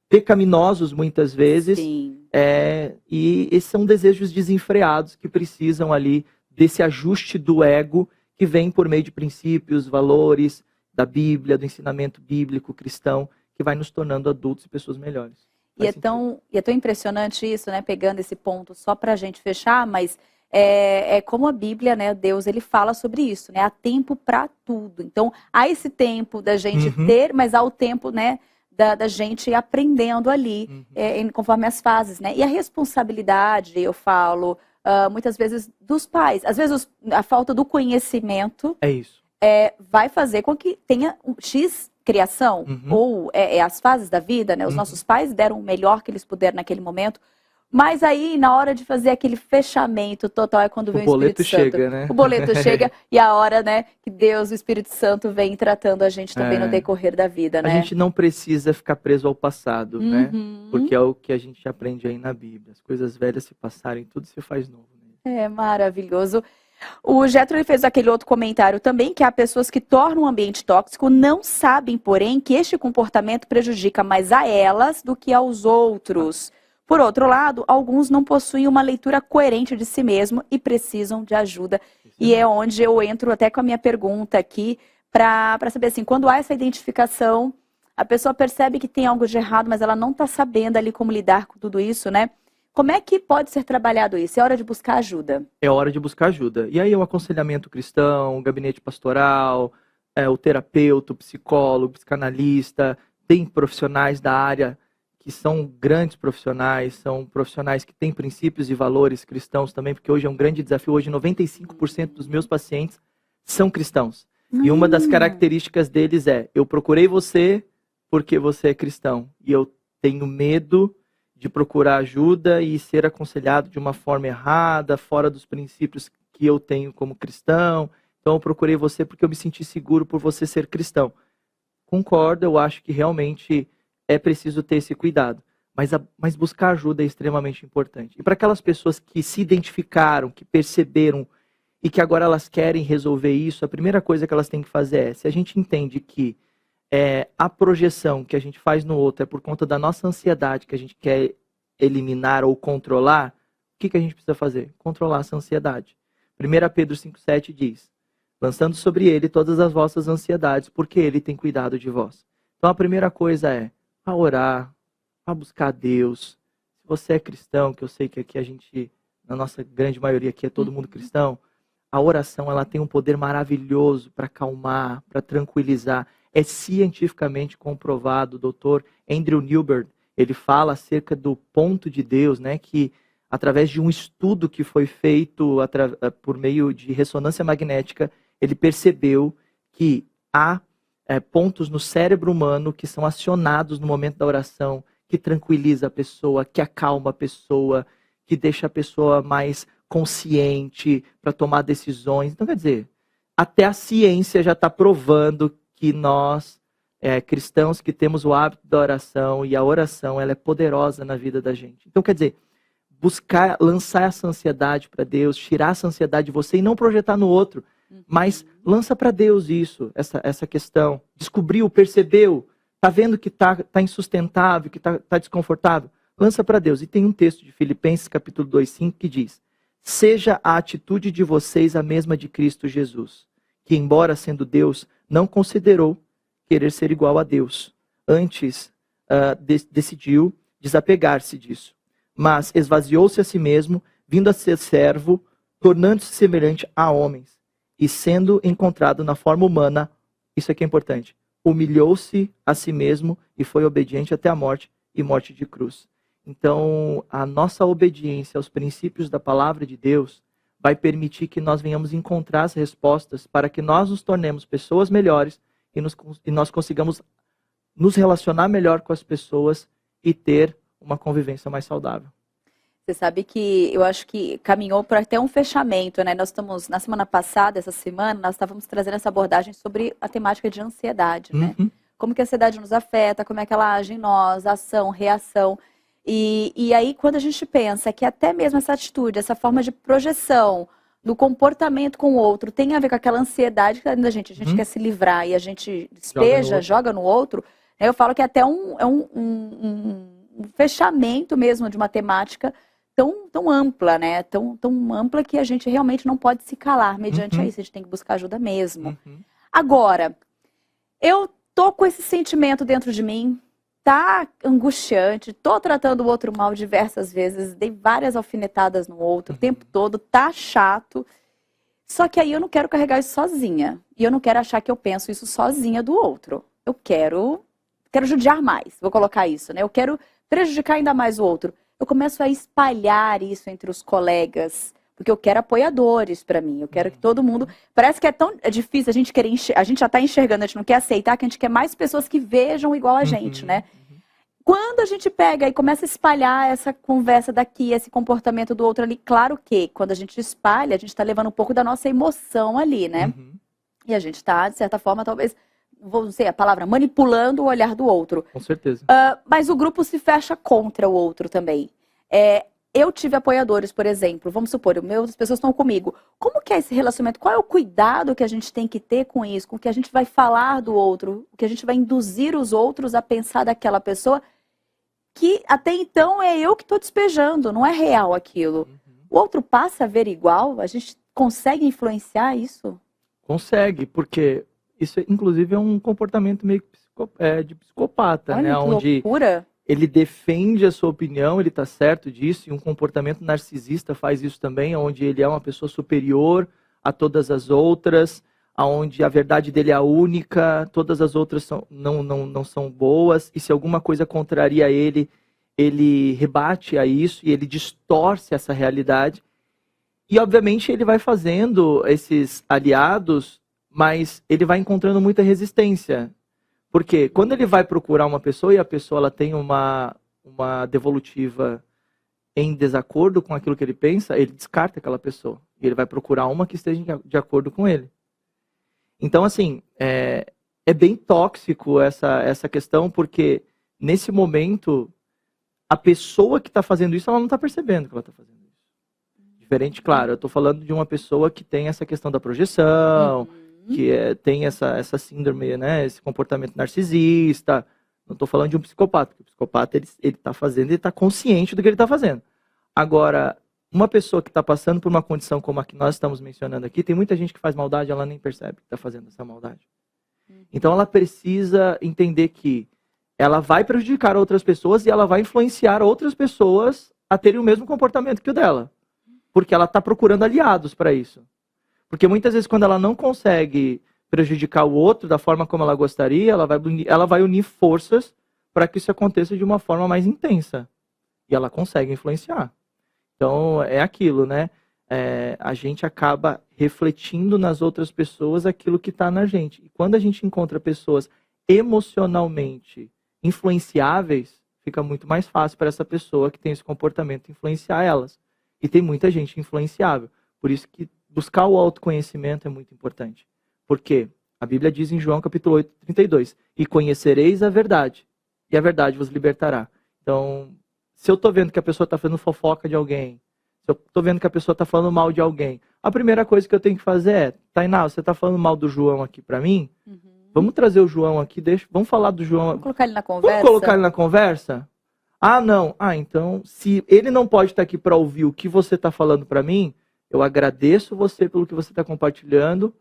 pecaminosos muitas vezes. E esses são desejos desenfreados que precisam ali desse ajuste do ego que vem por meio de princípios, valores, da Bíblia, do ensinamento bíblico cristão, que vai nos tornando adultos e pessoas melhores. E é tão impressionante isso, né? Pegando esse ponto só para a gente fechar, mas é como a Bíblia, né? Deus ele fala sobre isso, né? Há tempo para tudo. Então há esse tempo da gente ter, mas há o tempo, né? Da gente aprendendo ali, conforme as fases, né? E a responsabilidade, eu falo, muitas vezes dos pais. Às vezes a falta do conhecimento vai fazer com que tenha X criação, ou as fases da vida, né? Os nossos pais deram o melhor que eles puderam naquele momento, mas aí na hora de fazer aquele fechamento total é quando vem o Espírito Santo. Chega, né? O boleto chega e a hora, né, que Deus, o Espírito Santo vem tratando a gente também no decorrer da vida, né? A gente não precisa ficar preso ao passado, né? Porque é o que a gente aprende aí na Bíblia. As coisas velhas se passarem, tudo se faz novo. Né? É maravilhoso. O Getro ele fez aquele outro comentário também, que há pessoas que tornam o ambiente tóxico, não sabem, porém, que este comportamento prejudica mais a elas do que aos outros. Por outro lado, alguns não possuem uma leitura coerente de si mesmo e precisam de ajuda. E é onde eu entro até com a minha pergunta aqui, para saber assim, quando há essa identificação, a pessoa percebe que tem algo de errado, mas ela não está sabendo ali como lidar com tudo isso, né? Como é que pode ser trabalhado isso? É hora de buscar ajuda. É hora de buscar ajuda. E aí o aconselhamento cristão, o gabinete pastoral, o terapeuta, o psicólogo, o psicanalista, tem profissionais da área que são grandes profissionais, são profissionais que têm princípios e valores cristãos também, porque hoje é um grande desafio. Hoje 95% dos meus pacientes são cristãos. E uma das características deles é: eu procurei você porque você é cristão. E eu tenho medo de procurar ajuda e ser aconselhado de uma forma errada, fora dos princípios que eu tenho como cristão. Então eu procurei você porque eu me senti seguro por você ser cristão. Concordo, eu acho que realmente é preciso ter esse cuidado. Mas buscar ajuda é extremamente importante. E para aquelas pessoas que se identificaram, que perceberam e que agora elas querem resolver isso, a primeira coisa que elas têm que fazer é: se a gente entende que a projeção que a gente faz no outro é por conta da nossa ansiedade que a gente quer eliminar ou controlar, o que a gente precisa fazer? Controlar essa ansiedade. 1 Pedro 5,7 diz: lançando sobre ele todas as vossas ansiedades, porque ele tem cuidado de vós. Então a primeira coisa é a orar, a buscar a Deus. Se você é cristão, que eu sei que aqui a gente, na nossa grande maioria aqui é todo mundo cristão, a oração ela tem um poder maravilhoso para acalmar, para tranquilizar. É cientificamente comprovado. O doutor Andrew Newberg, ele fala acerca do ponto de Deus, né, que através de um estudo que foi feito por meio de ressonância magnética, ele percebeu que há pontos no cérebro humano que são acionados no momento da oração, que tranquiliza a pessoa, que acalma a pessoa, que deixa a pessoa mais consciente para tomar decisões. Então, quer dizer, até a ciência já está provando que nós, cristãos, que temos o hábito da oração, e a oração ela é poderosa na vida da gente. Então, quer dizer, buscar, lançar essa ansiedade para Deus, tirar essa ansiedade de você e não projetar no outro, mas lança para Deus isso, essa questão. Descobriu, percebeu, está vendo que está insustentável, que está desconfortável, lança para Deus. E tem um texto de Filipenses capítulo 2:5 que diz: seja a atitude de vocês a mesma de Cristo Jesus, que embora sendo Deus, não considerou querer ser igual a Deus. Antes, decidiu desapegar-se disso. Mas esvaziou-se a si mesmo, vindo a ser servo, tornando-se semelhante a homens. E sendo encontrado na forma humana, isso aqui é importante, humilhou-se a si mesmo e foi obediente até a morte e morte de cruz. Então, a nossa obediência aos princípios da palavra de Deus vai permitir que nós venhamos encontrar as respostas para que nós nos tornemos pessoas melhores e nós consigamos nos relacionar melhor com as pessoas e ter uma convivência mais saudável. Você sabe que eu acho que caminhou para até um fechamento, né? Nós estamos, na semana passada, essa semana, nós estávamos trazendo essa abordagem sobre a temática de ansiedade, né? Como que a ansiedade nos afeta, como é que ela age em nós, ação, reação. E aí, quando a gente pensa que até mesmo essa atitude, essa forma de projeção do comportamento com o outro tem a ver com aquela ansiedade que está dentro da gente, a gente quer se livrar e a gente despeja, joga no outro, né? Eu falo que até um fechamento mesmo de uma temática tão ampla, né? Tão ampla que a gente realmente não pode se calar mediante isso, a gente tem que buscar ajuda mesmo. Agora, eu tô com esse sentimento dentro de mim, tá angustiante, tô tratando o outro mal diversas vezes, dei várias alfinetadas no outro o tempo todo, tá chato. Só que aí eu não quero carregar isso sozinha. E eu não quero achar que eu penso isso sozinha do outro. Eu quero judiar mais, vou colocar isso, né? Eu quero prejudicar ainda mais o outro. Eu começo a espalhar isso entre os colegas, porque eu quero apoiadores para mim, eu quero que todo mundo... Parece que é difícil a gente querer a gente já está enxergando, a gente não quer aceitar que a gente quer mais pessoas que vejam igual a gente, né? Quando a gente pega e começa a espalhar essa conversa daqui, esse comportamento do outro ali, claro que quando a gente espalha, a gente está levando um pouco da nossa emoção ali, né? E a gente está, de certa forma, talvez, vou dizer a palavra, manipulando o olhar do outro. Com certeza. Mas o grupo se fecha contra o outro também. Eu tive apoiadores, por exemplo, vamos supor, as pessoas estão comigo. Como que é esse relacionamento? Qual é o cuidado que a gente tem que ter com isso? Com o que a gente vai falar do outro? O que a gente vai induzir os outros a pensar daquela pessoa que até então é eu que estou despejando, não é real aquilo. O outro passa a ver igual? A gente consegue influenciar isso? Consegue, porque isso, inclusive, é um comportamento meio de psicopata, Olha, né? que Onde loucura. ele defende a sua opinião, ele está certo disso, e um comportamento narcisista faz isso também, onde ele é uma pessoa superior a todas as outras, onde a verdade dele é a única, todas as outras não são boas, e se alguma coisa contraria ele, ele rebate a isso e ele distorce essa realidade. E, obviamente, ele vai fazendo esses aliados, mas ele vai encontrando muita resistência. Porque quando ele vai procurar uma pessoa e a pessoa ela tem uma devolutiva em desacordo com aquilo que ele pensa, ele descarta aquela pessoa. E ele vai procurar uma que esteja de acordo com ele. Então, assim, é bem tóxico essa questão, porque nesse momento, a pessoa que está fazendo isso, ela não está percebendo que ela está fazendo isso. Diferente, claro, eu estou falando de uma pessoa que tem essa questão da projeção, que tem essa síndrome, né, esse comportamento narcisista. Não estou falando de um psicopata, porque o psicopata ele está fazendo, ele está consciente do que ele está fazendo. Agora, uma pessoa que está passando por uma condição como a que nós estamos mencionando aqui, tem muita gente que faz maldade, ela nem percebe que está fazendo essa maldade. Então ela precisa entender que ela vai prejudicar outras pessoas e ela vai influenciar outras pessoas a terem o mesmo comportamento que o dela. Porque ela está procurando aliados para isso. Porque muitas vezes quando ela não consegue prejudicar o outro da forma como ela gostaria, ela vai unir forças para que isso aconteça de uma forma mais intensa. E ela consegue influenciar. Então, é aquilo, né? A gente acaba refletindo nas outras pessoas aquilo que está na gente. E quando a gente encontra pessoas emocionalmente influenciáveis, fica muito mais fácil para essa pessoa que tem esse comportamento influenciar elas. E tem muita gente influenciável. Por isso que buscar o autoconhecimento é muito importante. Porque a Bíblia diz em João capítulo 8, 32, e conhecereis a verdade, e a verdade vos libertará. Então, se eu estou vendo que a pessoa está fazendo fofoca de alguém, se eu estou vendo que a pessoa está falando mal de alguém, a primeira coisa que eu tenho que fazer é, Tainá, você está falando mal do João aqui para mim? Vamos trazer o João aqui, vamos falar do João. Vamos colocar ele na conversa? Vamos colocar ele na conversa? Ah, não. Ah, então, se ele não pode estar aqui para ouvir o que você está falando para mim, eu agradeço você pelo que você está compartilhando.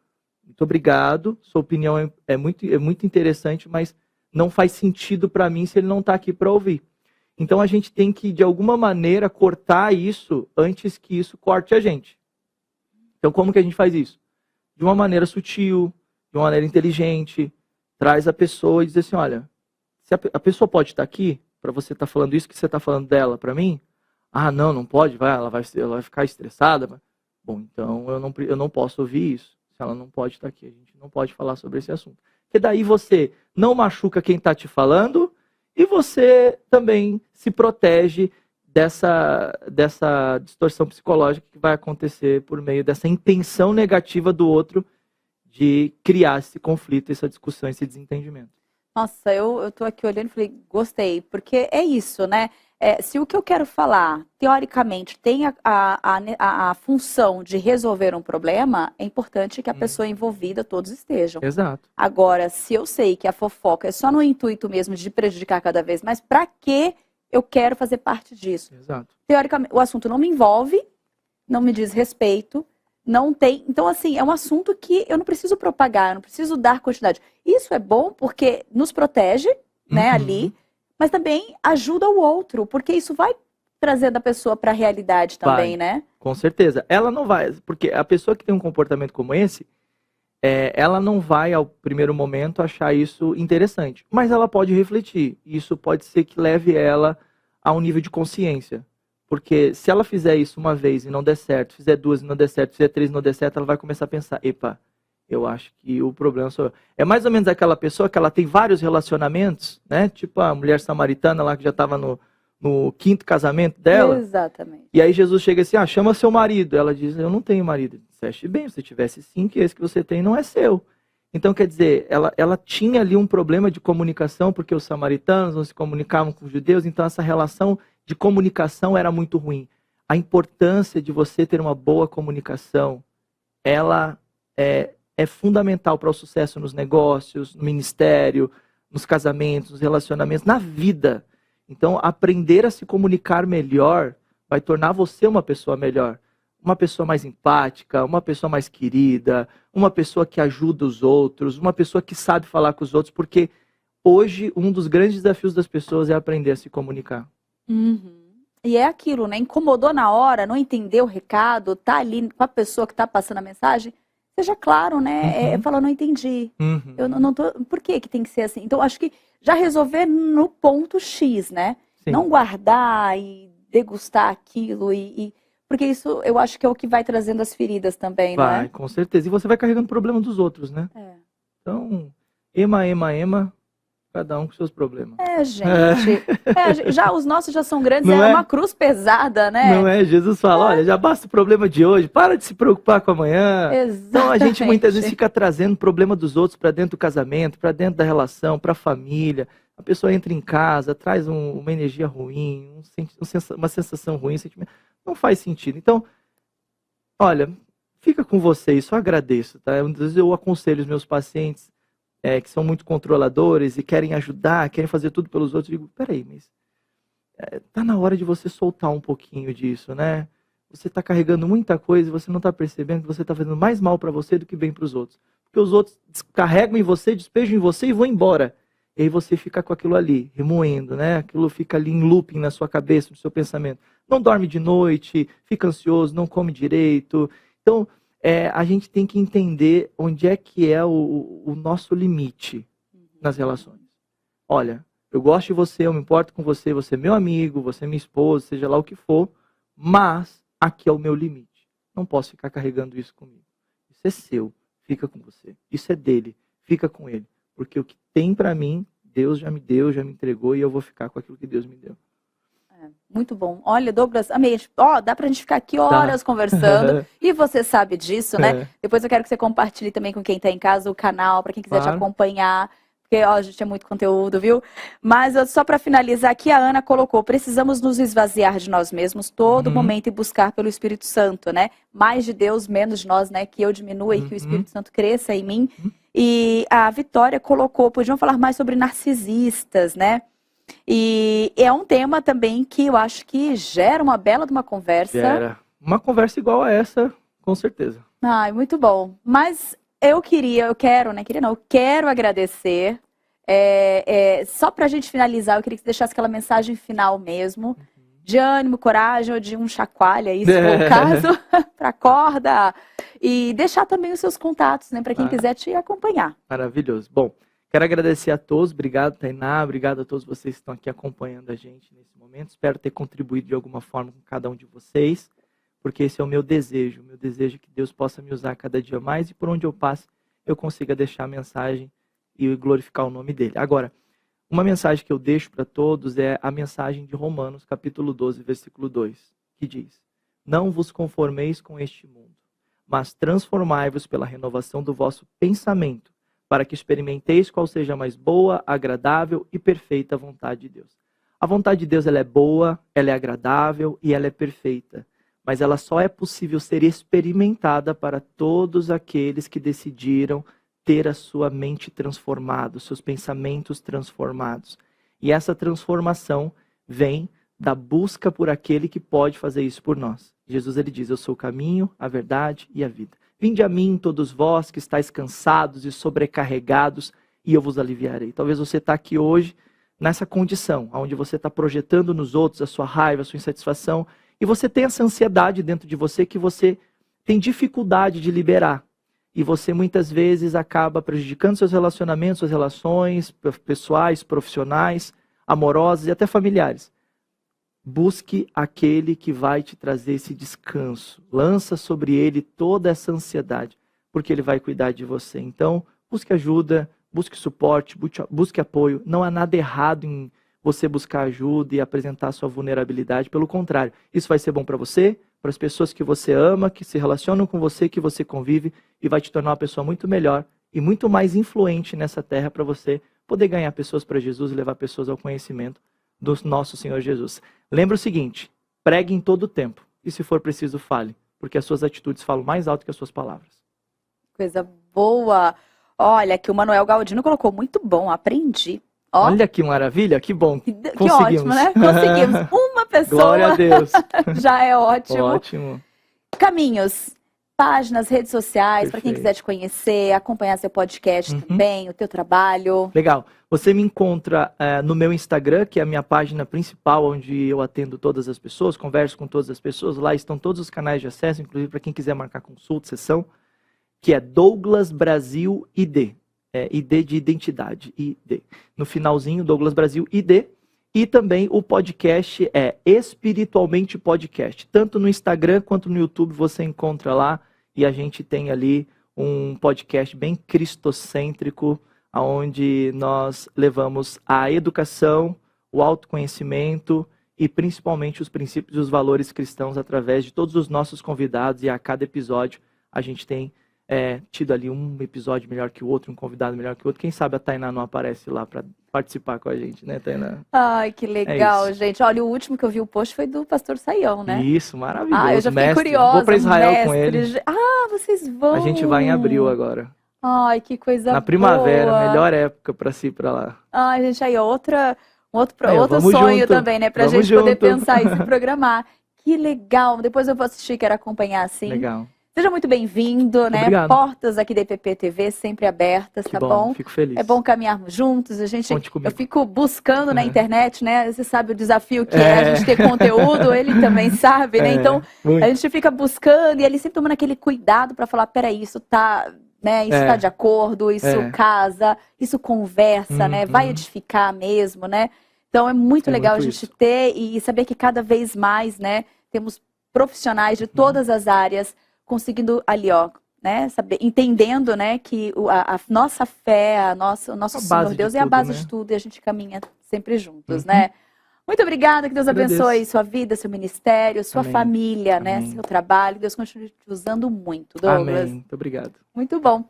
Muito obrigado. Sua opinião é muito interessante, mas não faz sentido para mim se ele não está aqui para ouvir. Então a gente tem que, de alguma maneira, cortar isso antes que isso corte a gente. Então como que a gente faz isso? De uma maneira sutil, de uma maneira inteligente. Traz a pessoa e diz assim, olha, se a pessoa pode estar aqui para você estar falando isso que você está falando dela para mim? Ah, não pode, ela vai ficar estressada. Bom, então eu não posso ouvir isso. Se ela não pode estar aqui, a gente não pode falar sobre esse assunto. Porque daí você não machuca quem está te falando e você também se protege dessa distorção psicológica que vai acontecer por meio dessa intenção negativa do outro de criar esse conflito, essa discussão, esse desentendimento. Nossa, eu tô aqui olhando e falei, gostei, porque é isso, né? Se o que eu quero falar, teoricamente, tem a função de resolver um problema, é importante que a pessoa envolvida, todos estejam. Exato. Agora, se eu sei que a fofoca é só no intuito mesmo de prejudicar cada vez mais, para que eu quero fazer parte disso? Exato. Teoricamente, o assunto não me envolve, não me diz respeito, não tem... Então, assim, é um assunto que eu não preciso propagar, eu não preciso dar quantidade. Isso é bom porque nos protege, né, ali, mas também ajuda o outro, porque isso vai trazer da pessoa para a realidade também, né? Com certeza. Ela não vai, porque a pessoa que tem um comportamento como esse, ela não vai, ao primeiro momento, achar isso interessante. Mas ela pode refletir. Isso pode ser que leve ela a um nível de consciência. Porque se ela fizer isso uma vez e não der certo, fizer duas e não der certo, fizer três e não der certo, ela vai começar a pensar, epa, eu acho que o problema sou eu. É mais ou menos aquela pessoa que ela tem vários relacionamentos, né? Tipo a mulher samaritana lá que já estava no 5º casamento dela. Exatamente. E aí Jesus chega assim, chama seu marido. Ela diz, eu não tenho marido. Disseste bem, se tivesse sim, que esse que você tem não é seu. Então, quer dizer, ela tinha ali um problema de comunicação, porque os samaritanos não se comunicavam com os judeus, então essa relação de comunicação era muito ruim. A importância de você ter uma boa comunicação, ela é fundamental para o sucesso nos negócios, no ministério, nos casamentos, nos relacionamentos, na vida. Então, aprender a se comunicar melhor vai tornar você uma pessoa melhor. Uma pessoa mais empática, uma pessoa mais querida, uma pessoa que ajuda os outros, uma pessoa que sabe falar com os outros, porque hoje um dos grandes desafios das pessoas é aprender a se comunicar. Uhum. E é aquilo, né? Incomodou na hora, não entendeu o recado, tá ali com a pessoa que tá passando a mensagem, seja claro, né? Fala, não entendi. Eu não tô. Por que que tem que ser assim? Então, acho que já resolver no ponto X, né? Sim. Não guardar e degustar aquilo porque isso eu acho que é o que vai trazendo as feridas também, não Vai, é? com certeza. E você vai carregando o problema dos outros, né? É. Então, ema, cada um com seus problemas. Gente. Já os nossos já são grandes, Não é é? uma cruz pesada, né? Não é? Jesus fala, olha, já basta o problema de hoje, para de se preocupar com amanhã. Então a gente muitas vezes fica trazendo o problema dos outros para dentro do casamento, para dentro da relação, para a família. A pessoa entra em casa, traz uma energia ruim, uma sensação ruim, um sentimento. Não faz sentido. Então, olha, fica com você, isso eu agradeço, tá? Muitas vezes eu aconselho os meus pacientes que são muito controladores e querem ajudar, querem fazer tudo pelos outros. Eu digo, peraí, mas tá na hora de você soltar um pouquinho disso, né? Você tá carregando muita coisa e você não tá percebendo que você tá fazendo mais mal para você do que bem para os outros. Porque os outros descarregam em você, despejam em você e vão embora. E aí você fica com aquilo ali, remoendo, né? Aquilo fica ali em looping na sua cabeça, no seu pensamento. Não dorme de noite, fica ansioso, não come direito. Então, a gente tem que entender onde é que é o nosso limite nas relações. Olha, eu gosto de você, eu me importo com você, você é meu amigo, você é minha esposa, seja lá o que for, mas aqui é o meu limite. Não posso ficar carregando isso comigo. Isso é seu, fica com você. Isso é dele, fica com ele. Porque o que tem pra mim, Deus já me deu, já me entregou e eu vou ficar com aquilo que Deus me deu. Muito bom. Olha, Douglas, amei. Dá pra gente ficar aqui horas conversando. E você sabe disso, né? Depois eu quero que você compartilhe também com quem tá em casa o canal, pra quem quiser te acompanhar. Porque, a gente é muito conteúdo, viu? Mas só pra finalizar aqui, a Ana colocou, precisamos nos esvaziar de nós mesmos todo momento e buscar pelo Espírito Santo, né? Mais de Deus, menos de nós, né? Que eu diminua e que o Espírito Santo cresça em mim. E a Vitória colocou, podiam falar mais sobre narcisistas, né? E é um tema também que eu acho que gera uma bela de uma conversa. Gera. Uma conversa igual a essa, com certeza. Ai, muito bom. Mas eu quero agradecer. Só pra gente finalizar, eu queria que você deixasse aquela mensagem final mesmo, de ânimo, coragem, ou de um chacoalha, se for o caso, pra corda. E deixar também os seus contatos, né, pra quem quiser te acompanhar. Maravilhoso. Bom, quero agradecer a todos, obrigado Tainá, obrigado a todos vocês que estão aqui acompanhando a gente nesse momento. Espero ter contribuído de alguma forma com cada um de vocês, porque esse é o meu desejo é que Deus possa me usar cada dia mais e por onde eu passe eu consiga deixar a mensagem e glorificar o nome dele. Agora, uma mensagem que eu deixo para todos é a mensagem de Romanos, capítulo 12, versículo 2, que diz: não vos conformeis com este mundo, mas transformai-vos pela renovação do vosso pensamento, para que experimenteis qual seja a mais boa, agradável e perfeita vontade de Deus. A vontade de Deus ela é boa, ela é agradável e ela é perfeita. Mas ela só é possível ser experimentada para todos aqueles que decidiram ter a sua mente transformada, seus pensamentos transformados. E essa transformação vem da busca por aquele que pode fazer isso por nós. Jesus ele diz, eu sou o caminho, a verdade e a vida. Vinde a mim, todos vós que estáis cansados e sobrecarregados, e eu vos aliviarei. Talvez você está aqui hoje nessa condição, onde você está projetando nos outros a sua raiva, a sua insatisfação, e você tem essa ansiedade dentro de você que você tem dificuldade de liberar. E você muitas vezes acaba prejudicando seus relacionamentos, suas relações pessoais, profissionais, amorosas e até familiares. Busque aquele que vai te trazer esse descanso. Lança sobre ele toda essa ansiedade, porque ele vai cuidar de você. Então, busque ajuda, busque suporte, busque apoio. Não há nada errado em você buscar ajuda e apresentar sua vulnerabilidade. Pelo contrário, isso vai ser bom para você, para as pessoas que você ama, que se relacionam com você, que você convive, e vai te tornar uma pessoa muito melhor e muito mais influente nessa terra para você poder ganhar pessoas para Jesus e levar pessoas ao conhecimento do nosso Senhor Jesus. Lembra o seguinte, pregue em todo o tempo, e se for preciso, fale, porque as suas atitudes falam mais alto que as suas palavras. Coisa boa! Olha, que o Manuel Galdino colocou, muito bom, aprendi. Ó. Olha que maravilha, que bom. Que ótimo, né? Conseguimos. Uma pessoa. Glória a Deus. Já é ótimo. Ótimo. Caminhos. páginas, redes sociais, para quem Perfeito. quiser te conhecer, acompanhar seu podcast também, o teu trabalho. Legal. Você me encontra no meu Instagram, que é a minha página principal, onde eu atendo todas as pessoas, converso com todas as pessoas. Lá estão todos os canais de acesso, inclusive para quem quiser marcar consulta, sessão, que é Douglas Brasil ID. ID de identidade, ID. No finalzinho, Douglas Brasil ID. E também o podcast é Espiritualmente Podcast. Tanto no Instagram quanto no YouTube você encontra lá. E a gente tem ali um podcast bem cristocêntrico, onde nós levamos a educação, o autoconhecimento e principalmente os princípios e os valores cristãos através de todos os nossos convidados. E a cada episódio a gente tem tido ali um episódio melhor que o outro, um convidado melhor que o outro. Quem sabe a Tainá não aparece lá para participar com a gente, né, Tainá? Ai, que legal, isso. gente. Olha, o último que eu vi o post foi do pastor Saião, né? Isso, maravilhoso. Ah, eu já fiquei mestre. curiosa. Vou para Israel mestre. com ele. Ah, vocês vão. A gente vai em abril agora. Ai, que coisa Na primavera, boa. melhor época para se ir para lá. Ai, gente, aí, outro vamos sonho junto. também, né? Pra Vamos gente poder junto. pensar e se programar. Que legal. Depois eu vou assistir, quero acompanhar assim. Legal. Seja muito bem-vindo, né? Obrigado. Portas aqui da EPP TV sempre abertas, Que tá bom? Fico feliz. É bom caminharmos juntos. Conte comigo. Eu fico buscando na internet, né? Você sabe o desafio que é a gente ter conteúdo, ele também sabe, né? Então, muito. a gente fica buscando e ele sempre tomando aquele cuidado para falar, peraí, isso tá, né? Isso tá de acordo, isso casa, isso conversa, né? Vai edificar mesmo, né? Então, é muito legal a gente ter e saber que cada vez mais, né? Temos profissionais de todas as áreas conseguindo ali, ó, né, entendendo, né, que a nossa fé, o nosso Senhor Deus é a base de tudo e a gente caminha sempre juntos, né? Muito obrigada, que Deus abençoe sua vida, seu ministério, sua família, né, seu trabalho. Deus continue te usando muito, Douglas. Amém. Muito obrigado. Muito bom.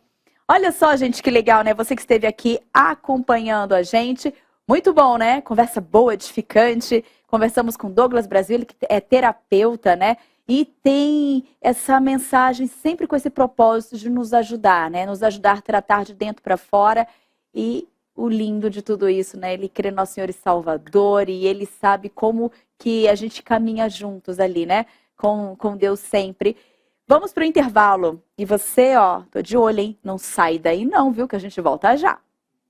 Olha só, gente, que legal, né? Você que esteve aqui acompanhando a gente. Muito bom, né? Conversa boa, edificante. Conversamos com Douglas Brasil, ele que é terapeuta, né? E tem essa mensagem sempre com esse propósito de nos ajudar, né? Nos ajudar a tratar de dentro para fora. E o lindo de tudo isso, né? Ele crê no nosso Senhor e Salvador e ele sabe como que a gente caminha juntos ali, né? Com Deus sempre. Vamos pro intervalo. E você, ó, tô de olho, hein? Não sai daí não, viu? Que a gente volta já.